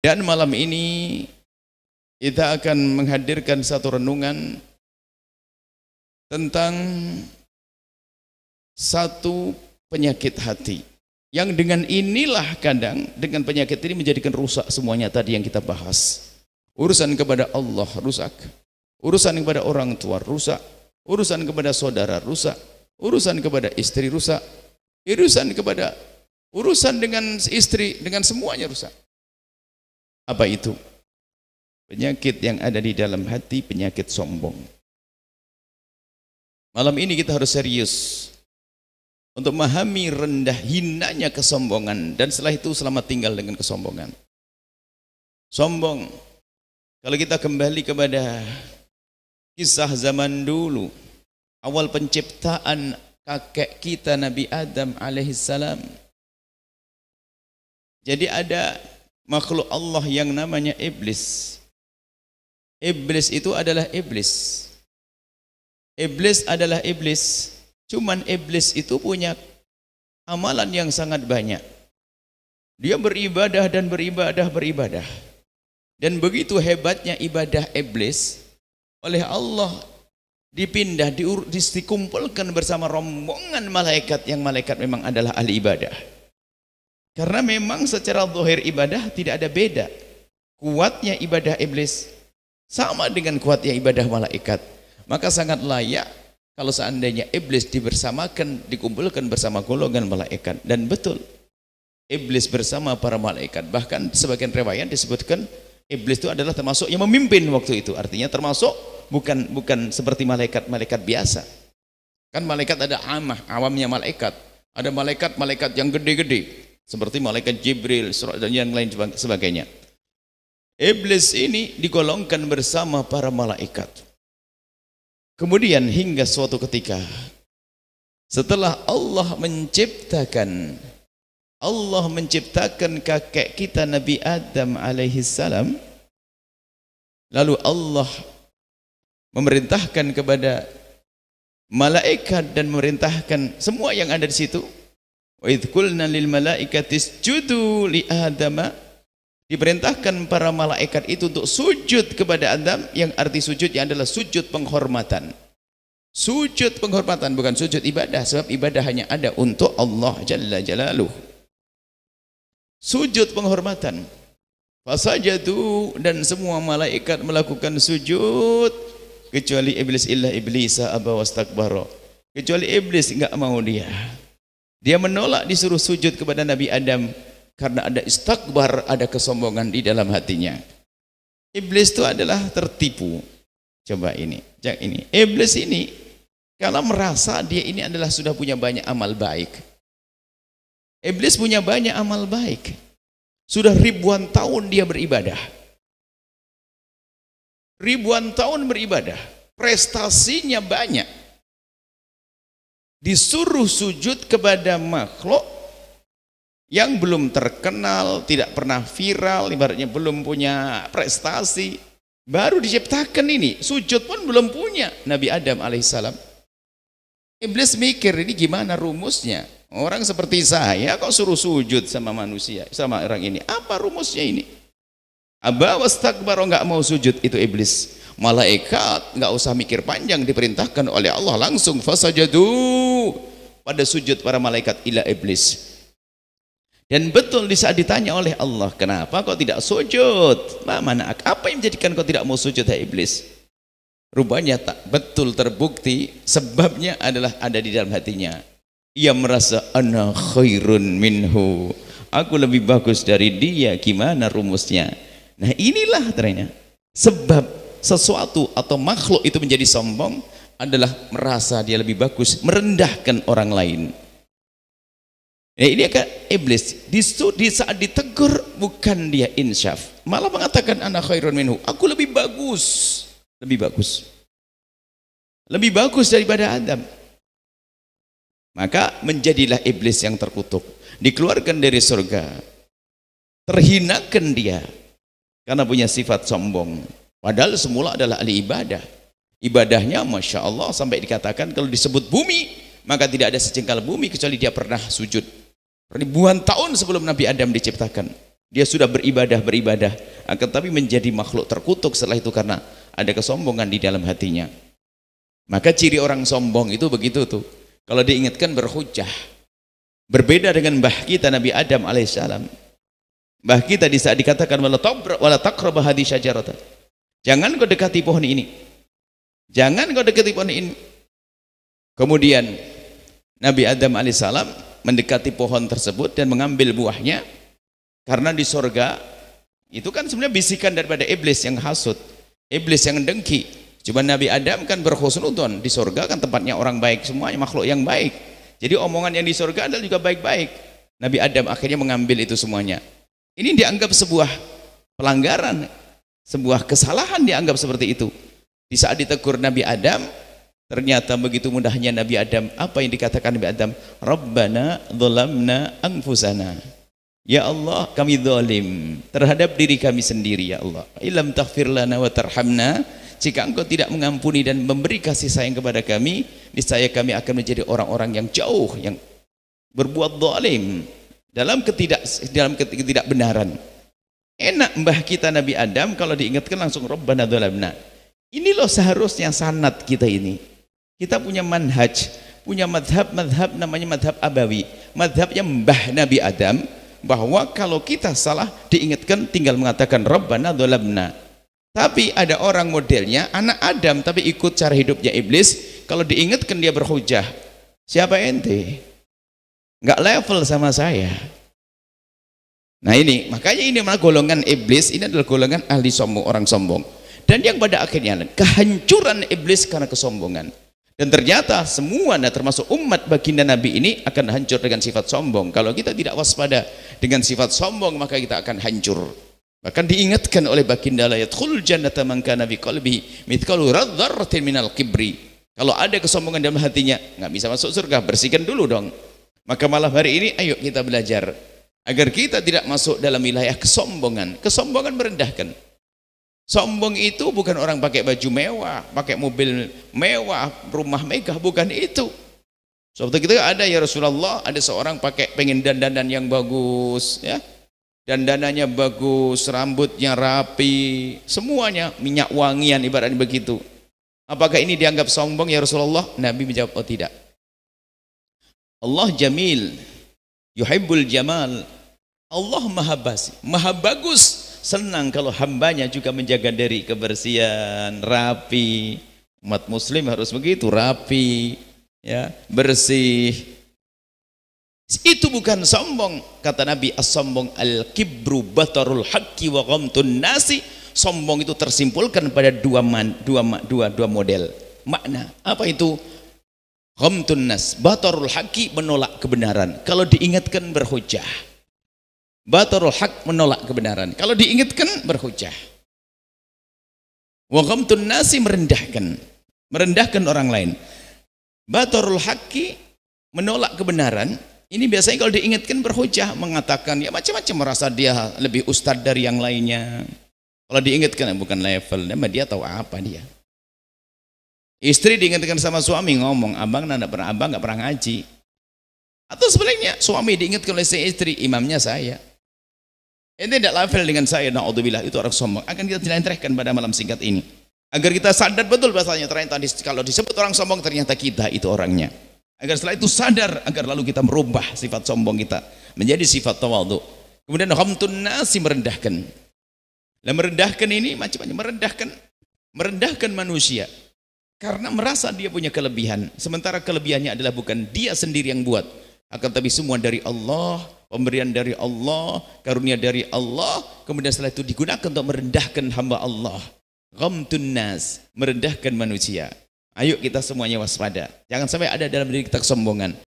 Dan malam ini kita akan menghadirkan satu renungan tentang satu penyakit hati yang dengan inilah kadang dengan penyakit ini menjadikan rusak semuanya tadi yang kita bahas. Urusan kepada Allah rusak, urusan kepada orang tua rusak, urusan kepada saudara rusak, urusan kepada istri rusak, urusan dengan istri, dengan semuanya rusak. Apa itu? Penyakit yang ada di dalam hati, penyakit sombong. Malam ini kita harus serius untuk memahami rendah hinanya kesombongan, dan setelah itu selamat tinggal dengan kesombongan. Sombong, kalau kita kembali kepada kisah zaman dulu, awal penciptaan kakek kita Nabi Adam alaihissalam. Jadi ada makhluk Allah yang namanya iblis. Iblis itu adalah iblis. Iblis adalah iblis. Cuman iblis itu punya amalan yang sangat banyak. Dia beribadah dan beribadah. Dan begitu hebatnya ibadah iblis, oleh Allah dipindah, dikumpulkan bersama rombongan malaikat, yang malaikat memang adalah ahli ibadah. Karena memang secara zahir ibadah tidak ada beda. Kuatnya ibadah iblis sama dengan kuatnya ibadah malaikat. Maka sangat layak kalau seandainya iblis dibersamakan, dikumpulkan bersama golongan malaikat. Dan betul, iblis bersama para malaikat. Bahkan sebagian riwayat disebutkan iblis itu adalah termasuk yang memimpin waktu itu. Artinya termasuk bukan seperti malaikat biasa. Kan malaikat ada awamnya malaikat. Ada malaikat yang gede-gede seperti malaikat Jibril dan yang lain sebagainya. Iblis ini digolongkan bersama para malaikat. Kemudian hingga suatu ketika setelah Allah menciptakan kakek kita Nabi Adam alaihissalam, lalu Allah memerintahkan kepada malaikat dan memerintahkan semua yang ada di situ. Wa idh qulna lil malaikati isjudu li Adama, diperintahkan para malaikat itu untuk sujud kepada Adam, yang arti sujudnya adalah sujud penghormatan. Sujud penghormatan, bukan sujud ibadah, sebab ibadah hanya ada untuk Allah Jalla Jalaluh. Sujud penghormatan. Fasajadu, dan semua malaikat melakukan sujud kecuali iblis, illa iblisa aba wastakbara. Kecuali iblis enggak mau dia menolak disuruh sujud kepada Nabi Adam karena ada istakbar, ada kesombongan di dalam hatinya. Iblis itu adalah tertipu. Coba ini. Iblis ini kalau merasa dia ini adalah sudah punya banyak amal baik. Iblis punya banyak amal baik. Sudah ribuan tahun dia beribadah. Ribuan tahun beribadah. Prestasinya banyak. Disuruh sujud kepada makhluk yang belum terkenal, tidak pernah viral, ibaratnya belum punya prestasi, baru diciptakan ini, sujud pun belum punya Nabi Adam alaihissalam. Iblis mikir, ini gimana rumusnya? Orang seperti saya kok suruh sujud sama manusia, sama orang ini, apa rumusnya ini? Aba wastakbara, enggak mau sujud itu iblis. Malaikat enggak usah mikir panjang, diperintahkan oleh Allah langsung fasajadu, pada sujud para malaikat ila iblis. Dan betul di saat ditanya oleh Allah, kenapa kau tidak sujud? Mana apa yang menjadikan kau tidak mau sujud, hai iblis? Rupanya tak betul terbukti sebabnya adalah ada di dalam hatinya. Ia merasa ana khairun minhu, aku lebih bagus dari dia. Gimana rumusnya? Nah inilah ternyata sebab sesuatu atau makhluk itu menjadi sombong adalah merasa dia lebih bagus, merendahkan orang lain. Ini akan iblis di saat ditegur bukan dia insyaf, malah mengatakan ana khairun minhu, aku lebih bagus daripada Adam. Maka menjadilah iblis yang terkutuk, dikeluarkan dari surga, terhinakan dia karena punya sifat sombong. Padahal semula adalah ahli ibadah. Ibadahnya Masya Allah sampai dikatakan kalau disebut bumi, maka tidak ada sejengkal bumi kecuali dia pernah sujud. Ribuan tahun sebelum Nabi Adam diciptakan. Dia sudah beribadah, akan tapi menjadi makhluk terkutuk setelah itu karena ada kesombongan di dalam hatinya. Maka ciri orang sombong itu begitu tuh. Kalau diingatkan berhujjah. Berbeda dengan mbah kita Nabi Adam alaihissalam. Mbah kita di saat dikatakan wala taqrabu hadhihi syajarata. Jangan kau dekati pohon ini. Jangan kau dekati pohon ini. Kemudian Nabi Adam alaihissalam mendekati pohon tersebut dan mengambil buahnya. Karena di sorga itu kan sebenarnya bisikan daripada iblis yang hasut, iblis yang dengki. Cuma Nabi Adam kan berhusnudzon, di sorga kan tempatnya orang baik semuanya, makhluk yang baik. Jadi omongan yang di sorga adalah juga baik-baik. Nabi Adam akhirnya mengambil itu semuanya. Ini dianggap sebuah pelanggaran, sebuah kesalahan dianggap seperti itu. Di saat ditegur Nabi Adam, ternyata begitu mudahnya Nabi Adam. Apa yang dikatakan Nabi Adam? Rabbana dzalamna anfusana. Ya Allah, kami zalim terhadap diri kami sendiri, ya Allah. Ilam taghfir lana wa tarhamna, jika engkau tidak mengampuni dan memberi kasih sayang kepada kami, niscaya kami akan menjadi orang-orang yang jauh, yang berbuat zalim dalam ketidakbenaran. Enak mbah kita Nabi Adam kalau diingatkan langsung Rabbana dzalamna. Ini loh seharusnya sanad kita ini. Kita punya manhaj, punya madhab namanya madhab abawi, madhabnya mbah Nabi Adam, bahwa kalau kita salah diingatkan tinggal mengatakan Rabbana dzalamna. Tapi ada orang modelnya anak Adam tapi ikut cara hidupnya iblis, kalau diingatkan dia berhujah. Siapa ente? Enggak level sama saya. Nah ini, makanya ini malah golongan iblis, ini adalah golongan ahli sombong, orang sombong. Dan yang pada akhirnya kehancuran iblis karena kesombongan. Dan ternyata semua, termasuk umat baginda Nabi ini akan hancur dengan sifat sombong. Kalau kita tidak waspada dengan sifat sombong, maka kita akan hancur. Bahkan diingatkan oleh baginda, la yadkhulul jannata man kana bi qalbihi mithqalu dzarratin minal kibri. Kalau ada kesombongan dalam hatinya, nggak bisa masuk surga, bersihkan dulu dong. Maka malam hari ini ayo kita belajar agar kita tidak masuk dalam wilayah kesombongan. Kesombongan merendahkan. Sombong itu bukan orang pakai baju mewah, pakai mobil mewah, rumah megah, bukan itu. Suatu ketika ada, ya Rasulullah, ada seorang pengen dandanan yang bagus, ya, dandanannya bagus, rambutnya rapi, semuanya minyak wangian, ibaratnya begitu. Apakah ini dianggap sombong, ya Rasulullah? Nabi menjawab, oh tidak. Allah jamil, yuhibbul jamal. Allah maha bagus, senang kalau hambanya juga menjaga dari kebersihan, rapi. Umat muslim harus begitu, rapi, ya, bersih. Itu bukan sombong. Kata Nabi, as-sombong al-kibru batarul haqqi wa ghamtun nasi. Sombong itu tersimpulkan pada dua model makna. Apa itu? Ghamtun nas, batarul haqqi, menolak kebenaran. Kalau diingatkan berhujah. Batarul haq, menolak kebenaran. Kalau diingatkan berhujah. Wa ghamtun nasi, merendahkan orang lain. Batarul haqqi, menolak kebenaran. Ini biasanya kalau diingatkan berhujah, mengatakan ya macam-macam, merasa dia lebih ustadz dari yang lainnya. Kalau diingatkan bukan level, dia tahu apa dia. Istri diingatkan sama suami, ngomong, abang nggak pernah ngaji. Atau sebaliknya, suami diingatkan oleh si istri, imamnya saya. Ini tidak level dengan saya, na'udzubillah, itu orang sombong. Akan kita jelaskan pada malam singkat ini. Agar kita sadar betul bahasanya, ternyata kalau disebut orang sombong, ternyata kita itu orangnya. Agar setelah itu sadar, agar lalu kita merubah sifat sombong kita menjadi sifat tawadhu. Kemudian ghamtun nasi, merendahkan. Dan merendahkan ini macam-macam, merendahkan manusia karena merasa dia punya kelebihan, sementara kelebihannya adalah bukan dia sendiri yang buat, akan tapi semua dari Allah, pemberian dari Allah, karunia dari Allah. Kemudian setelah itu digunakan untuk merendahkan hamba Allah. Ghamtun nas, merendahkan manusia. Ayo kita semuanya waspada, jangan sampai ada dalam diri kita kesombongan.